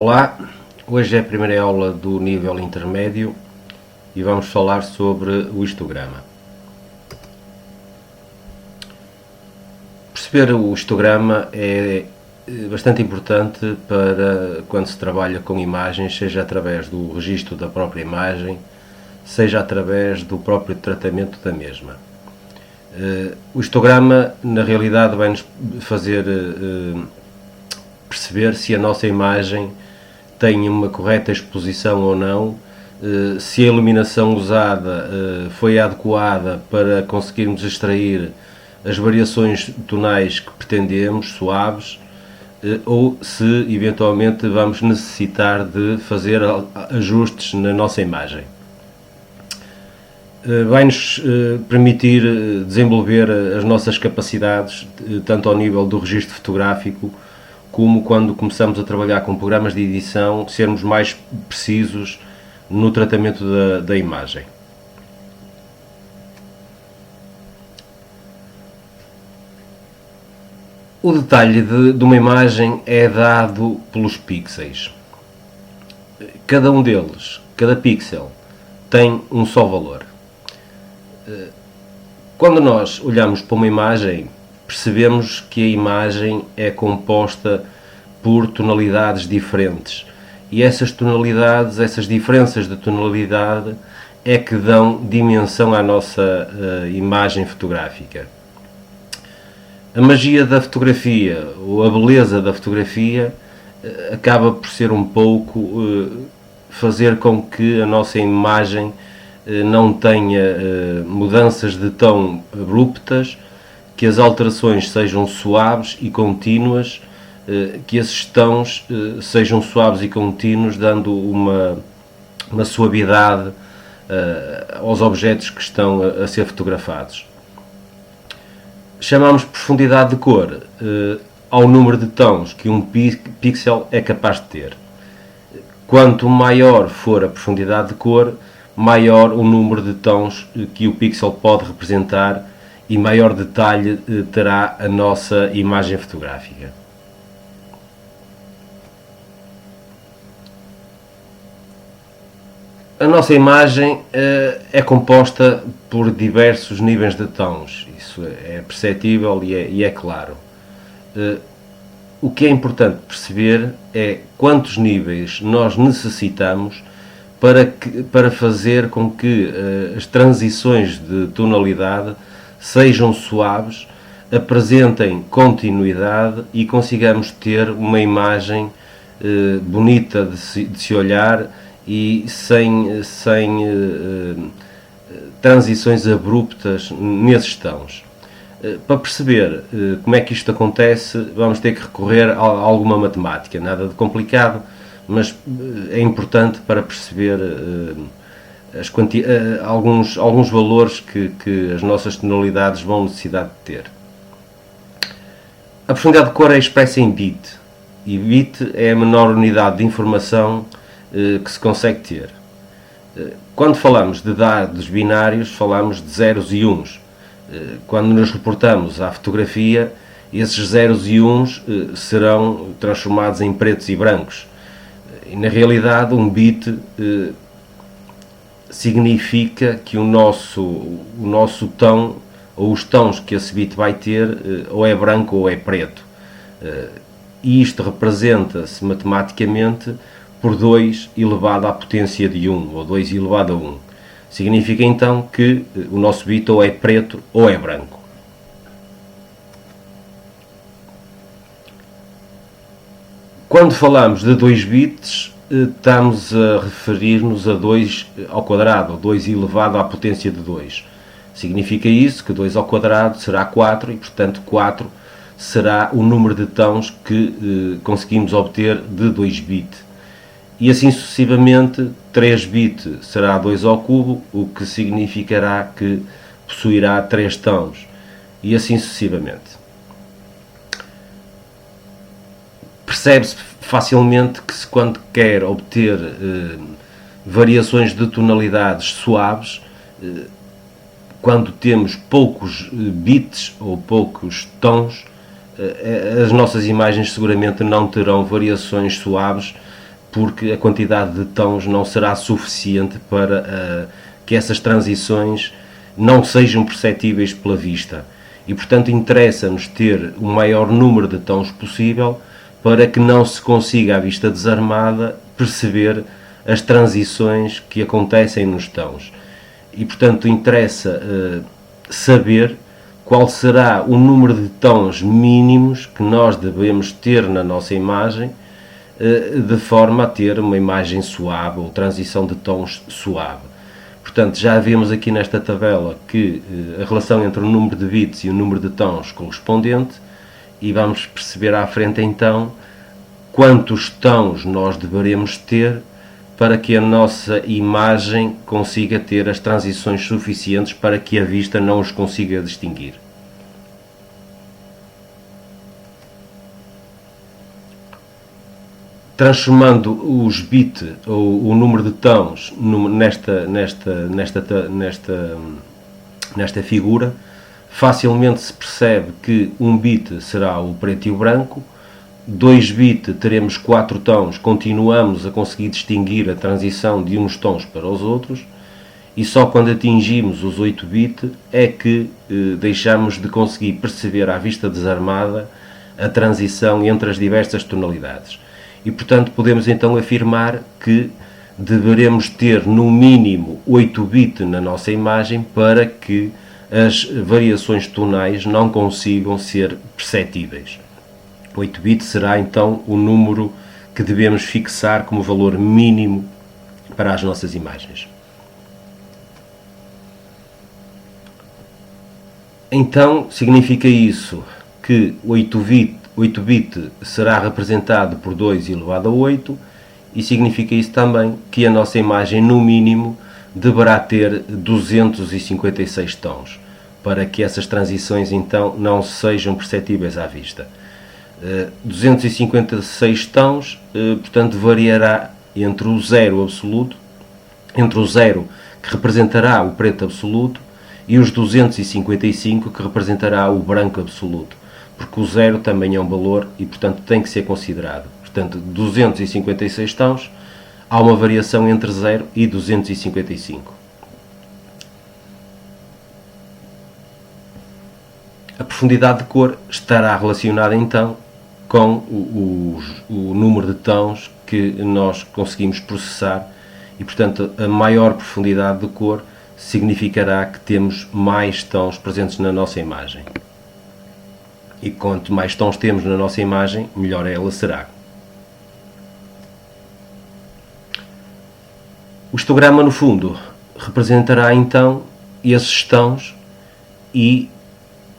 Olá, hoje é a primeira aula do nível intermédio e vamos falar sobre o histograma. Perceber o histograma é bastante importante para quando se trabalha com imagens, seja através do registro da própria imagem, seja através do próprio tratamento da mesma. O histograma, na realidade, vai-nos fazer perceber se a nossa imagem tem uma correta exposição ou não, se a iluminação usada foi adequada para conseguirmos extrair as variações tonais que pretendemos, suaves, ou se eventualmente vamos necessitar de fazer ajustes na nossa imagem. Vai-nos permitir desenvolver as nossas capacidades, tanto ao nível do registro fotográfico, como quando começamos a trabalhar com programas de edição, sermos mais precisos no tratamento da imagem. O detalhe de uma imagem é dado pelos pixels. Cada um deles, cada pixel, tem um só valor. Quando nós olhamos para uma imagem, percebemos que a imagem é composta por tonalidades diferentes e essas tonalidades, essas diferenças de tonalidade é que dão dimensão à nossa imagem fotográfica. A magia da fotografia, ou a beleza da fotografia, acaba por ser um pouco fazer com que a nossa imagem não tenha mudanças de tom abruptas, que as alterações sejam suaves e contínuas, que esses tons sejam suaves e contínuos, dando uma suavidade aos objetos que estão a ser fotografados. Chamamos profundidade de cor ao número de tons que um pixel é capaz de ter. Quanto maior for a profundidade de cor, maior o número de tons que o pixel pode representar e maior detalhe terá a nossa imagem fotográfica. A nossa imagem é composta por diversos níveis de tons, isso é perceptível e é claro. O que é importante perceber é quantos níveis nós necessitamos para fazer com que as transições de tonalidade sejam suaves, apresentem continuidade e consigamos ter uma imagem bonita de se olhar e sem transições abruptas nesses tons. Para perceber como é que isto acontece, vamos ter que recorrer a alguma matemática, nada de complicado, mas é importante para perceber alguns valores que as nossas tonalidades vão necessitar de ter. A profundidade de cor é expressa em bit, e bit é a menor unidade de informação que se consegue ter. Quando falamos de dados binários, falamos de zeros e uns. Quando nos reportamos à fotografia, esses zeros e uns serão transformados em pretos e brancos. E, na realidade, um bit significa que o nosso tom, ou os tons que esse bit vai ter, ou é branco ou é preto. E isto representa-se matematicamente por 2 elevado à potência de 1, ou 2 elevado a 1. Significa então que o nosso bit ou é preto ou é branco. Quando falamos de 2 bits, estamos a referir-nos a 2 ao quadrado, ou 2 elevado à potência de 2. Significa isso que 2 ao quadrado será 4 e, portanto, 4 será o número de tons que conseguimos obter de 2 bit. E assim sucessivamente, 3 bit será 2 ao cubo, o que significará que possuirá 3 tons. E assim sucessivamente. Percebe-se facilmente que, quando quer obter variações de tonalidades suaves, quando temos poucos bits ou poucos tons, as nossas imagens seguramente não terão variações suaves porque a quantidade de tons não será suficiente para que essas transições não sejam perceptíveis pela vista. E, portanto, interessa-nos ter o maior número de tons possível para que não se consiga, à vista desarmada, perceber as transições que acontecem nos tons. E, portanto, interessa saber qual será o número de tons mínimos que nós devemos ter na nossa imagem, de forma a ter uma imagem suave ou transição de tons suave. Portanto, já vemos aqui nesta tabela que a relação entre o número de bits e o número de tons correspondente, e vamos perceber à frente então quantos tons nós deveremos ter para que a nossa imagem consiga ter as transições suficientes para que a vista não os consiga distinguir. Transformando os bits ou o número de tons nesta figura, facilmente se percebe que um bit será o preto e o branco, 2 bits teremos 4 tons, continuamos a conseguir distinguir a transição de uns tons para os outros, e só quando atingimos os 8 bits é que deixamos de conseguir perceber à vista desarmada a transição entre as diversas tonalidades. E, portanto, podemos então afirmar que deveremos ter no mínimo 8 bits na nossa imagem para que as variações tonais não consigam ser perceptíveis. 8 bits será então o número que devemos fixar como valor mínimo para as nossas imagens. Então, significa isso que 8 bit será representado por 2 elevado a 8, e significa isso também que a nossa imagem, no mínimo, deverá ter 256 tons, para que essas transições então não sejam perceptíveis à vista. 256 tons, portanto, variará entre o zero absoluto, entre o zero que representará o preto absoluto e os 255 que representará o branco absoluto, porque o zero também é um valor e, portanto, tem que ser considerado. Portanto, 256 tons, há uma variação entre 0 e 255. A profundidade de cor estará relacionada então com o número de tons que nós conseguimos processar, e, portanto, a maior profundidade de cor significará que temos mais tons presentes na nossa imagem. E quanto mais tons temos na nossa imagem, melhor ela será. O histograma, no fundo, representará então esses tons e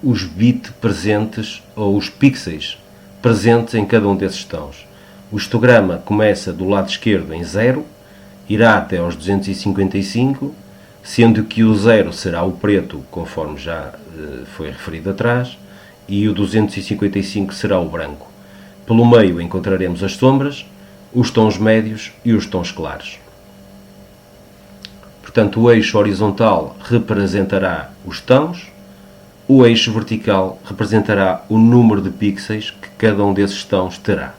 os bits presentes, ou os pixels presentes em cada um desses tons. O histograma começa do lado esquerdo em 0, irá até aos 255, sendo que o 0 será o preto, conforme já foi referido atrás, e o 255 será o branco. Pelo meio encontraremos as sombras, os tons médios e os tons claros. Portanto, o eixo horizontal representará os tons, o eixo vertical representará o número de pixels que cada um desses tons terá.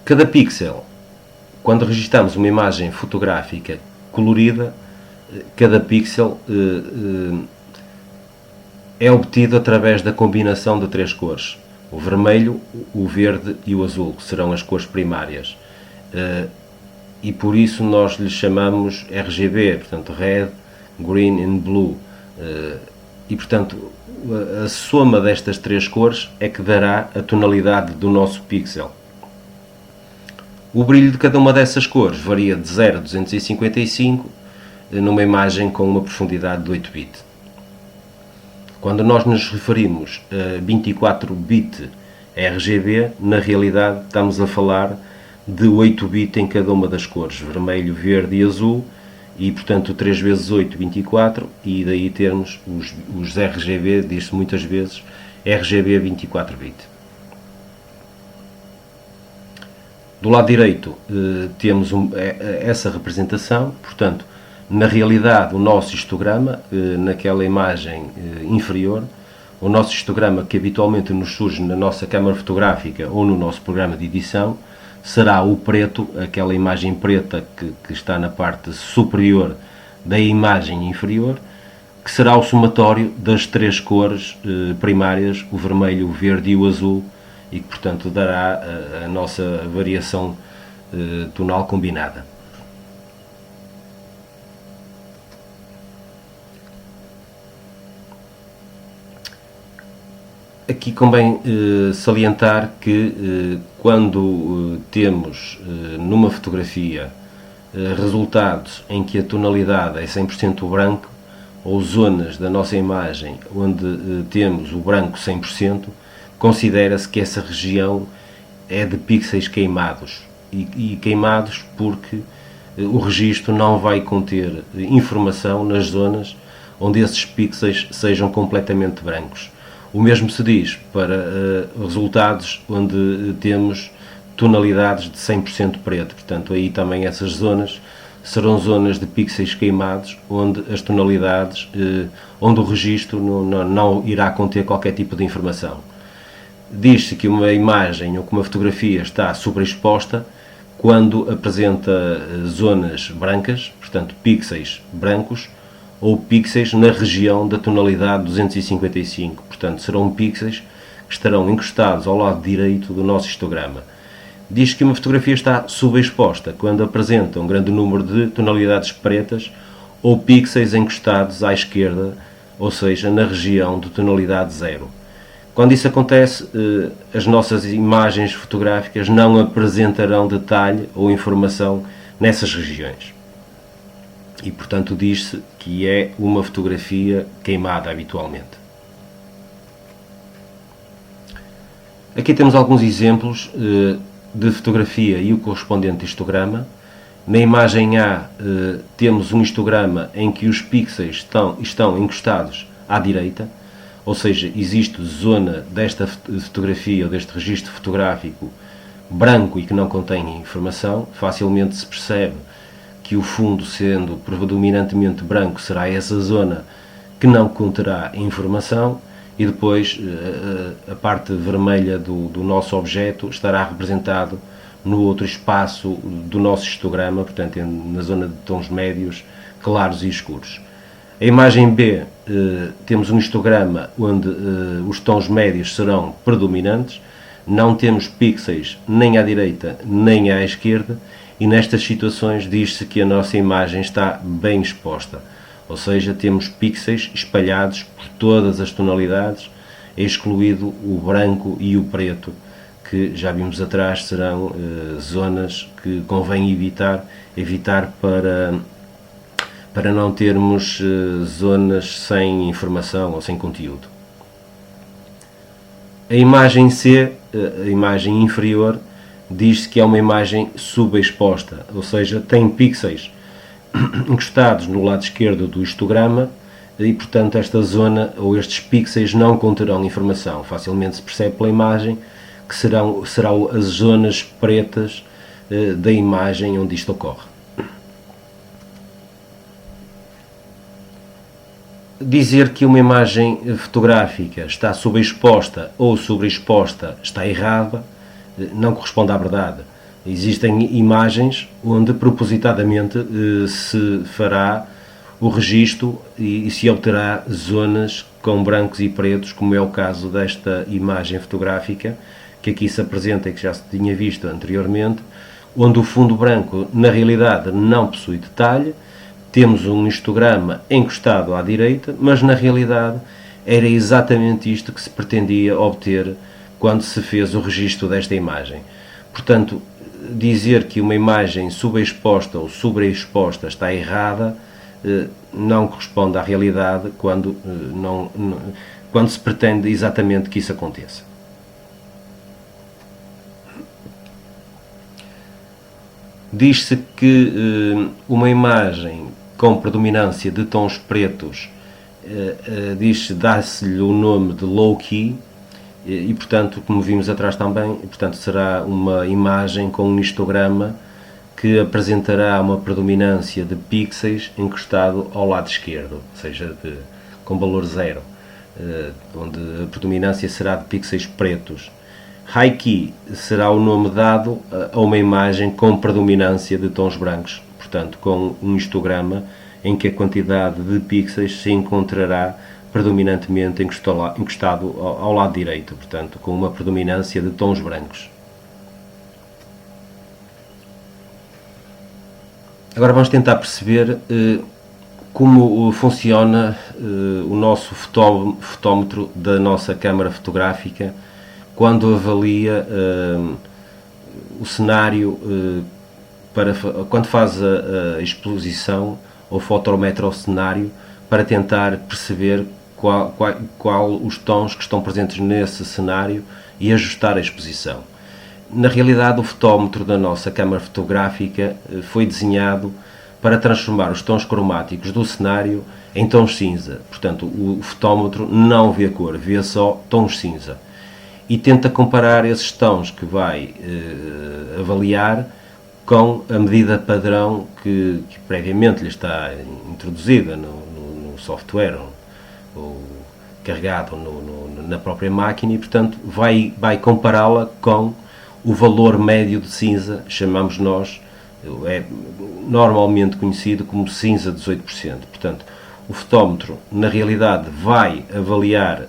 Cada pixel, quando registramos uma imagem fotográfica colorida, cada pixel é obtido através da combinação de 3 cores: o vermelho, o verde e o azul, que serão as cores primárias. E por isso nós lhe chamamos RGB, portanto Red, Green and Blue. E, portanto, a soma destas 3 cores é que dará a tonalidade do nosso pixel. O brilho de cada uma dessas cores varia de 0 a 255 numa imagem com uma profundidade de 8 bits. Quando nós nos referimos a 24 bit RGB, na realidade estamos a falar de 8 bits em cada uma das cores, vermelho, verde e azul, e, portanto, 3 vezes 8, 24, e daí termos os RGB, diz-se muitas vezes, RGB 24 bit. Do lado direito temos essa representação, portanto, na realidade o nosso histograma, naquela imagem inferior, o nosso histograma que habitualmente nos surge na nossa câmara fotográfica ou no nosso programa de edição será o preto, aquela imagem preta que está na parte superior da imagem inferior, que será o somatório das três cores primárias, o vermelho, o verde e o azul, e que, portanto, dará a nossa variação tonal combinada. Aqui convém salientar que quando temos numa fotografia resultados em que a tonalidade é 100% branco, ou zonas da nossa imagem onde temos o branco 100%, considera-se que essa região é de pixels queimados, e queimados porque o registro não vai conter informação nas zonas onde esses pixels sejam completamente brancos. O mesmo se diz para resultados onde temos tonalidades de 100% preto, portanto aí também essas zonas serão zonas de pixels queimados, onde as tonalidades, onde o registro não irá conter qualquer tipo de informação. Diz-se que uma imagem ou que uma fotografia está sobreexposta quando apresenta zonas brancas, portanto pixels brancos, ou pixels na região da tonalidade 255, portanto serão pixels que estarão encostados ao lado direito do nosso histograma. Diz que uma fotografia está subexposta quando apresenta um grande número de tonalidades pretas ou pixels encostados à esquerda, ou seja, na região de tonalidade 0. Quando isso acontece, as nossas imagens fotográficas não apresentarão detalhe ou informação nessas regiões. E, portanto, diz-se que é uma fotografia queimada habitualmente. Aqui temos alguns exemplos de fotografia e o correspondente histograma. Na imagem A temos um histograma em que os pixels estão encostados à direita, ou seja, existe zona desta fotografia ou deste registro fotográfico branco e que não contém informação. Facilmente se percebe que o fundo, sendo predominantemente branco, será essa zona que não conterá informação, e depois a parte vermelha do nosso objeto estará representado no outro espaço do nosso histograma, portanto na zona de tons médios, claros e escuros. A imagem B, temos um histograma onde os tons médios serão predominantes, não temos pixels nem à direita nem à esquerda, e nestas situações diz-se que a nossa imagem está bem exposta, ou seja, temos pixels espalhados por todas as tonalidades, excluído o branco e o preto, que já vimos atrás serão zonas que convém evitar para não termos zonas sem informação ou sem conteúdo. A imagem C, a imagem inferior, diz-se que é uma imagem subexposta, ou seja, tem pixels encostados no lado esquerdo do histograma e, portanto, esta zona ou estes pixels não conterão informação. Facilmente se percebe pela imagem que serão as zonas pretas da imagem onde isto ocorre. Dizer que uma imagem fotográfica está subexposta ou sobreexposta está errada, não corresponde à verdade. Existem imagens onde propositadamente se fará o registro e se obterá zonas com brancos e pretos, como é o caso desta imagem fotográfica que aqui se apresenta e que já se tinha visto anteriormente, onde o fundo branco na realidade não possui detalhe. Temos um histograma encostado à direita, mas na realidade era exatamente isto que se pretendia obter quando se fez o registro desta imagem. Portanto, dizer que uma imagem subexposta ou sobreexposta está errada não corresponde à realidade quando se pretende exatamente que isso aconteça. Diz-se que uma imagem com predominância de tons pretos dá-se-lhe o nome de low key, e portanto, como vimos atrás também, portanto, será uma imagem com um histograma que apresentará uma predominância de pixels encostado ao lado esquerdo, ou seja, com valor 0. onde a predominância será de pixels pretos. High Key será o nome dado a uma imagem com predominância de tons brancos, portanto, com um histograma em que a quantidade de pixels se encontrará predominantemente encostado ao lado direito, portanto, com uma predominância de tons brancos. Agora vamos tentar perceber como funciona o nosso fotómetro da nossa câmara fotográfica quando avalia o cenário, quando faz a exposição ou fotometra ao cenário, para tentar perceber qual os tons que estão presentes nesse cenário e ajustar a exposição. Na realidade, o fotómetro da nossa câmara fotográfica foi desenhado para transformar os tons cromáticos do cenário em tons cinza. Portanto, o fotómetro não vê cor, vê só tons cinza. E tenta comparar esses tons que vai avaliar com a medida padrão que previamente lhe está introduzida no software ou carregado na própria máquina e, portanto, vai compará-la com o valor médio de cinza, chamamos nós, é normalmente conhecido como cinza 18%. Portanto, o fotómetro, na realidade, vai avaliar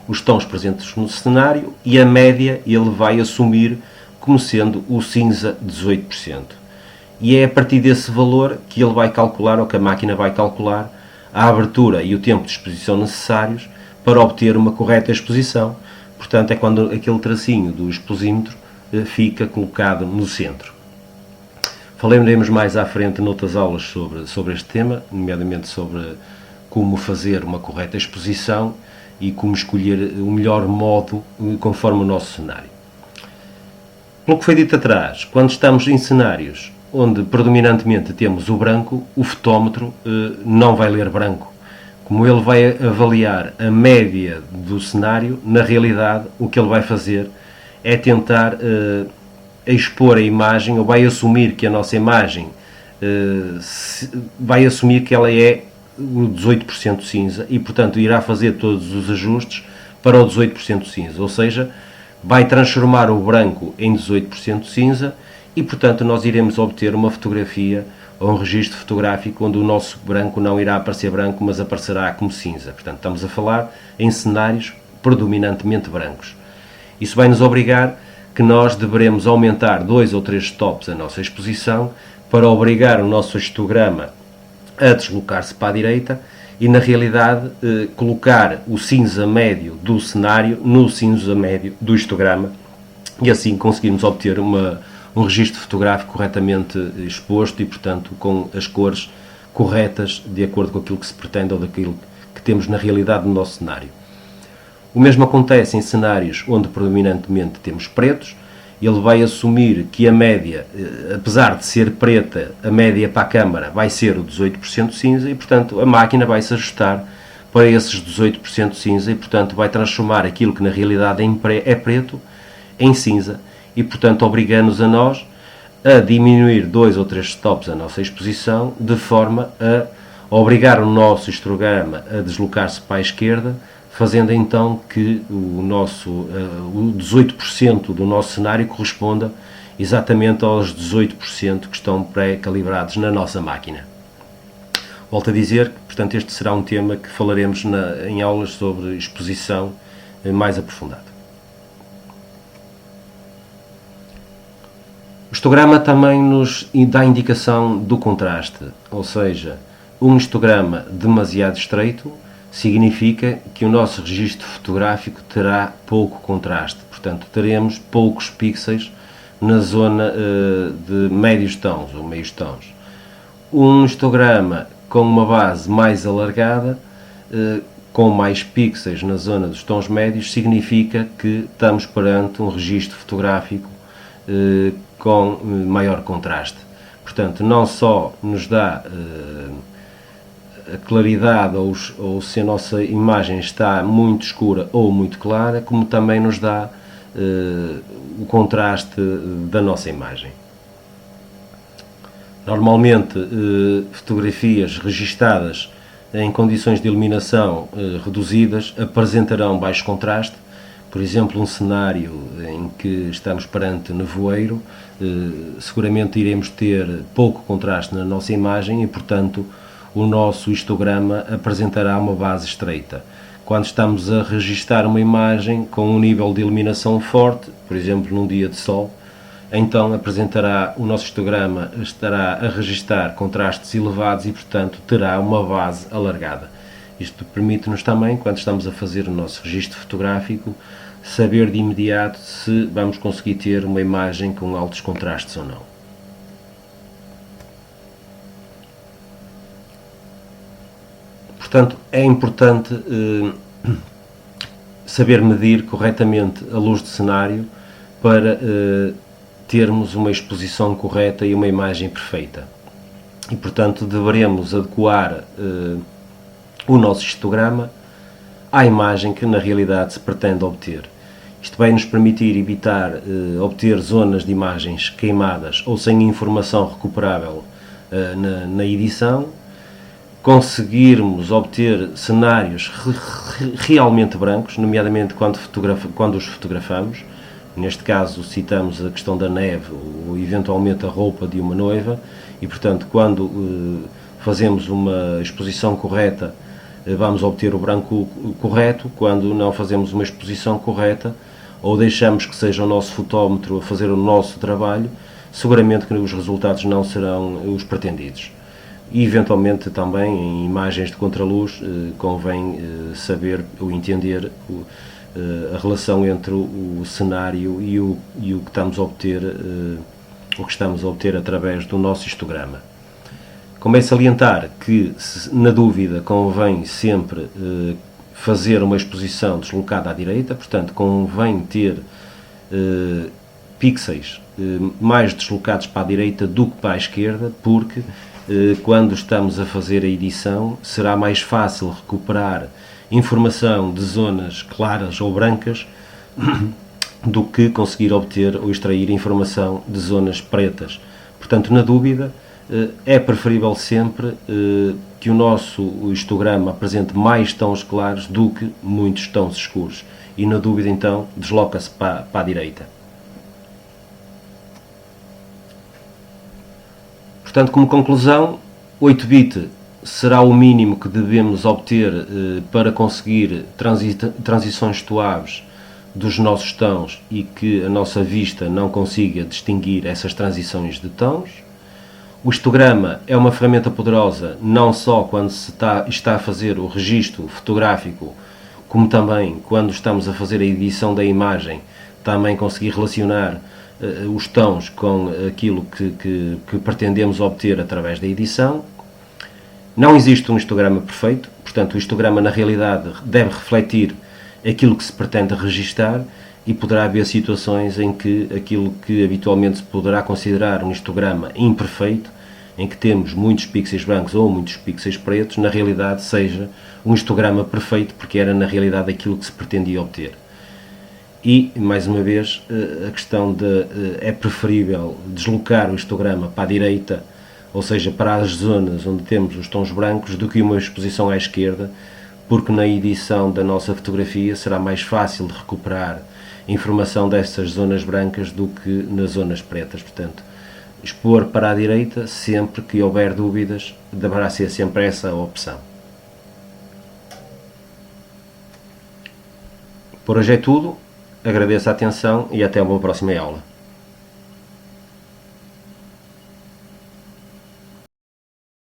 os tons presentes no cenário e a média ele vai assumir como sendo o cinza 18%. E é a partir desse valor que ele vai calcular, ou que a máquina vai calcular, a abertura e o tempo de exposição necessários para obter uma correta exposição. Portanto, é quando aquele tracinho do exposímetro fica colocado no centro. Falaremos mais à frente noutras aulas sobre este tema, nomeadamente sobre como fazer uma correta exposição e como escolher o melhor modo conforme o nosso cenário. Pelo que foi dito atrás, quando estamos em cenários onde predominantemente temos o branco, o fotómetro não vai ler branco. Como ele vai avaliar a média do cenário, na realidade o que ele vai fazer é tentar expor a imagem, ou vai assumir que a nossa imagem vai assumir que ela é o 18% cinza e, portanto, irá fazer todos os ajustes para o 18% cinza, ou seja, vai transformar o branco em 18% cinza e, portanto, nós iremos obter uma fotografia ou um registro fotográfico onde o nosso branco não irá aparecer branco, mas aparecerá como cinza. Portanto, estamos a falar em cenários predominantemente brancos. Isso vai nos obrigar que nós deveremos aumentar 2 ou 3 stops a nossa exposição para obrigar o nosso histograma a deslocar-se para a direita e, na realidade, colocar o cinza médio do cenário no cinza médio do histograma e assim conseguimos obter um registro fotográfico corretamente exposto e, portanto, com as cores corretas de acordo com aquilo que se pretende ou daquilo que temos na realidade no nosso cenário. O mesmo acontece em cenários onde predominantemente temos pretos. Ele vai assumir que a média, apesar de ser preta, a média para a câmara vai ser o 18% cinza e, portanto, a máquina vai se ajustar para esses 18% cinza e, portanto, vai transformar aquilo que na realidade é preto em cinza e, portanto, obriga-nos a nós a diminuir 2 ou 3 stops a nossa exposição de forma a obrigar o nosso histograma a deslocar-se para a esquerda, fazendo então que o 18% do nosso cenário corresponda exatamente aos 18% que estão pré-calibrados na nossa máquina. Volto a dizer que, portanto, este será um tema que falaremos em aulas sobre exposição mais aprofundado. O histograma também nos dá indicação do contraste, ou seja, um histograma demasiado estreito significa que o nosso registro fotográfico terá pouco contraste, portanto teremos poucos pixels na zona de médios tons ou meios tons. Um histograma com uma base mais alargada, com mais pixels na zona dos tons médios, significa que estamos perante um registro fotográfico com maior contraste. Portanto, não só nos dá a claridade ou se a nossa imagem está muito escura ou muito clara, como também nos dá o contraste da nossa imagem. Normalmente, fotografias registadas em condições de iluminação reduzidas, apresentarão baixo contraste. Por exemplo, um cenário em que estamos perante nevoeiro, seguramente iremos ter pouco contraste na nossa imagem e, portanto, o nosso histograma apresentará uma base estreita. Quando estamos a registar uma imagem com um nível de iluminação forte, por exemplo, num dia de sol, então o nosso histograma estará a registar contrastes elevados e, portanto, terá uma base alargada. Isto permite-nos também, quando estamos a fazer o nosso registro fotográfico, saber de imediato se vamos conseguir ter uma imagem com altos contrastes ou não. Portanto, é importante saber medir corretamente a luz de cenário para termos uma exposição correta e uma imagem perfeita. E, portanto, deveremos adequar o nosso histograma à imagem que na realidade se pretende obter. Isto vai nos permitir evitar obter zonas de imagens queimadas ou sem informação recuperável na edição, conseguirmos obter cenários realmente brancos, nomeadamente quando os fotografamos. Neste caso citamos a questão da neve ou eventualmente a roupa de uma noiva e, portanto, quando fazemos uma exposição correta, vamos obter o branco correto. Quando não fazemos uma exposição correta ou deixamos que seja o nosso fotómetro a fazer o nosso trabalho, seguramente que os resultados não serão os pretendidos. E, eventualmente, também em imagens de contraluz convém saber ou entender a relação entre o cenário e o que estamos a obter, o que estamos a obter através do nosso histograma. Convém salientar que, na dúvida, convém sempre fazer uma exposição deslocada à direita, portanto, convém ter pixels mais deslocados para a direita do que para a esquerda, porque quando estamos a fazer a edição será mais fácil recuperar informação de zonas claras ou brancas do que conseguir obter ou extrair informação de zonas pretas. Portanto, na dúvida, é preferível sempre que o nosso histograma apresente mais tons claros do que muitos tons escuros. E, na dúvida, então, desloca-se para a direita. Portanto, como conclusão, 8-bit será o mínimo que devemos obter para conseguir transições suaves dos nossos tons e que a nossa vista não consiga distinguir essas transições de tons. O histograma é uma ferramenta poderosa não só quando se está a fazer o registro fotográfico, como também quando estamos a fazer a edição da imagem, também conseguir relacionar os tons com aquilo que pretendemos obter através da edição. Não existe um histograma perfeito, portanto o histograma na realidade deve refletir aquilo que se pretende registar e poderá haver situações em que aquilo que habitualmente se poderá considerar um histograma imperfeito, em que temos muitos pixels brancos ou muitos pixels pretos, na realidade seja um histograma perfeito, porque era na realidade aquilo que se pretendia obter. E, mais uma vez, a questão é preferível deslocar o histograma para a direita, ou seja, para as zonas onde temos os tons brancos, do que uma exposição à esquerda, porque na edição da nossa fotografia será mais fácil de recuperar informação dessas zonas brancas do que nas zonas pretas. Portanto, expor para a direita, sempre que houver dúvidas, deverá ser sempre essa a opção. Por hoje é tudo, agradeço a atenção e até uma próxima aula.